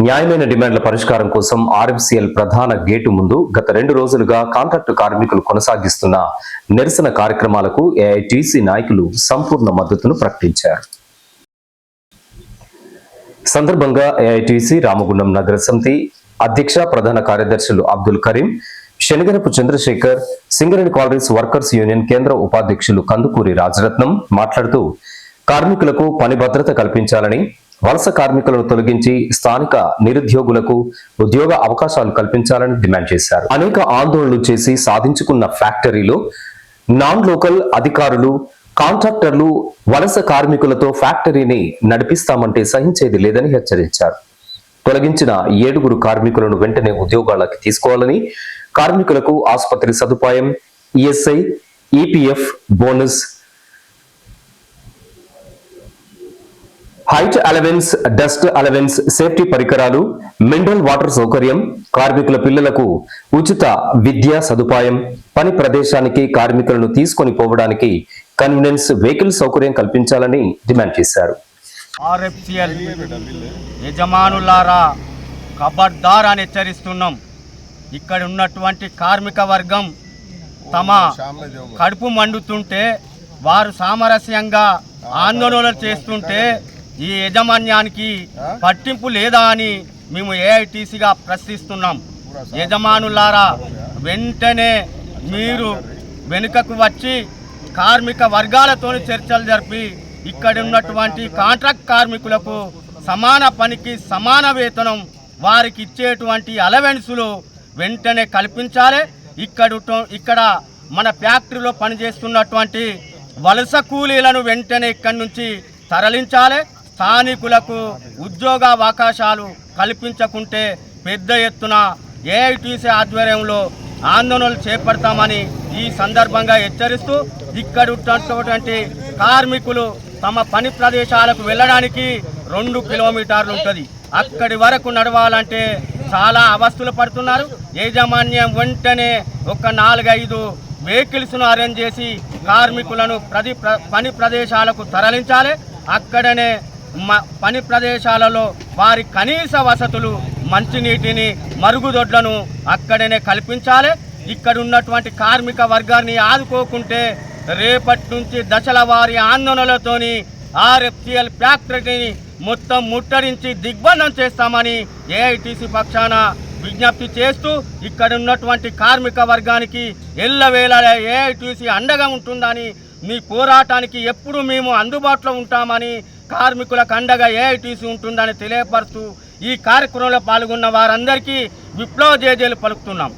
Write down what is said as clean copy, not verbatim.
న్యాయమైన డిమాండ్ల పరిష్కారం కోసం ఆర్ఎఫ్సిఎల్ ప్రధాన గేటు ముందు గత 2 రోజులుగా కాంట్రాక్టు కార్మికులు కొనసాగిస్తున్న నిరసన కార్యక్రమాలకు ఏఐటీసీ నాయకులు సంపూర్ణ మద్దతును ప్రకటించారు. సందర్భంగా ఏఐటీసీ రామగుండం నగర సమితి అధ్యక్ష ప్రధాన కార్యదర్శులు Abdul Karim, Shanigarapu Chandrashekar, Singareni collieries workers union కేంద్ర ఉపాధ్యక్షులు కందుకూరి రాజరత్నం మాట్లాడుతూ కార్మికులకు పని భద్రత కల్పించాలని, వలస కార్మికులను తొలగించి స్థానిక నిరుద్యోగులకు ఉద్యోగ అవకాశాలు కల్పించాలని డిమాండ్ చేశారు. అనేక ఆందోళనలు చేసి సాధించుకున్న ఫ్యాక్టరీలో నాన్ లోకల్ అధికారులు, కాంట్రాక్టర్లు వలస కార్మికులతో ఫ్యాక్టరీని నడిపిస్తామంటే సహించేది లేదని హెచ్చరించారు. తొలగించిన 7 కార్మికులను వెంటనే ఉద్యోగాలకు తీసుకోవాలని, కార్మికులకు ఆసుపత్రి సదుపాయం, ESI, EPF bonus, height allowance, dust allowance, safety పరికరాలు, మినరల్ వాటర్ సౌకర్యం, కార్మికుల పిల్లలకు ఉచిత విద్యా సదుపాయం, పని ప్రదేశానికి కార్మికులను తీసుకొని పోవడానికి కన్వీనియన్స్ వెహికల్ సౌకర్యం కల్పించాలని డిమాండ్ చేశారు. ఆర్ఎఫ్సిఎల్ యజమానులారా, ఖబర్దార్ అని హెచ్చరిస్తున్నాం. ఇక్కడ ఉన్నటువంటి కార్మిక వర్గం తమ కడుపు మండుతుంటే, వారు సామరస్యంగా ఆందోళనలు చేస్తుంటే ఈ యాజమాన్యానికి పట్టింపు లేదా అని మేము ఏఐటీసీగా ప్రశ్నిస్తున్నాం. యజమానులారా, వెంటనే మీరు వెనుకకు వచ్చి కార్మిక వర్గాలతో చర్చలు జరిపి ఇక్కడ ఉన్నటువంటి కాంట్రాక్ట్ కార్మికులకు సమాన పనికి సమాన వేతనం, వారికి ఇచ్చేటువంటి అలవెన్సులు వెంటనే కల్పించాలి. ఇక్కడ మన ఫ్యాక్టరీలో పనిచేస్తున్నటువంటి వలస కూలీలను వెంటనే ఇక్కడి నుంచి తరలించాలి. స్థానికులకు ఉద్యోగ అవకాశాలు కల్పించకుంటే పెద్ద ఎత్తున ఏఐటీసీ ఆధ్వర్యంలో ఆందోళనలు చేపడతామని ఈ సందర్భంగా హెచ్చరిస్తూ, ఇక్కడ ఉన్నటువంటి కార్మికులు తమ పని ప్రదేశాలకు వెళ్ళడానికి 2 కిలోమీటర్లు ఉంటుంది. అక్కడి వరకు నడవాలంటే చాలా అవస్థలు పడుతున్నారు. యాజమాన్యం వెంటనే ఒక 4-5 వెహికల్స్ను అరేంజ్ చేసి కార్మికులను పని ప్రదేశాలకు తరలించాలి. అక్కడనే పని ప్రదేశాలలో వారి కనీస వసతులు, మంచినీటిని, మరుగుదొడ్లను అక్కడనే కల్పించాలి. ఇక్కడ ఉన్నటువంటి కార్మిక వర్గాన్ని ఆదుకోకుంటే రేపటి నుంచి దశల వారి ఆందోళనలతోని ఆర్ఎఫ్సిఎల్ ఫ్యాక్టరీని మొత్తం ముట్టడించి దిగ్బంధం చేస్తామని ఏఐటీసీ పక్షాన విజ్ఞప్తి చేస్తూ, ఇక్కడ ఉన్నటువంటి కార్మిక వర్గానికి ఎల్లవేళ ఏఐటీసీ అండగా ఉంటుందని, మీ పోరాటానికి ఎప్పుడు మేము అందుబాటులో ఉంటామని, కార్మికులకు అండగా ఏఐటీసీ ఉంటుందని తెలియపరుస్తూ ఈ కార్యక్రమంలో పాల్గొన్న వారందరికీ విప్లవ జేజేలు పలుకుతున్నాం.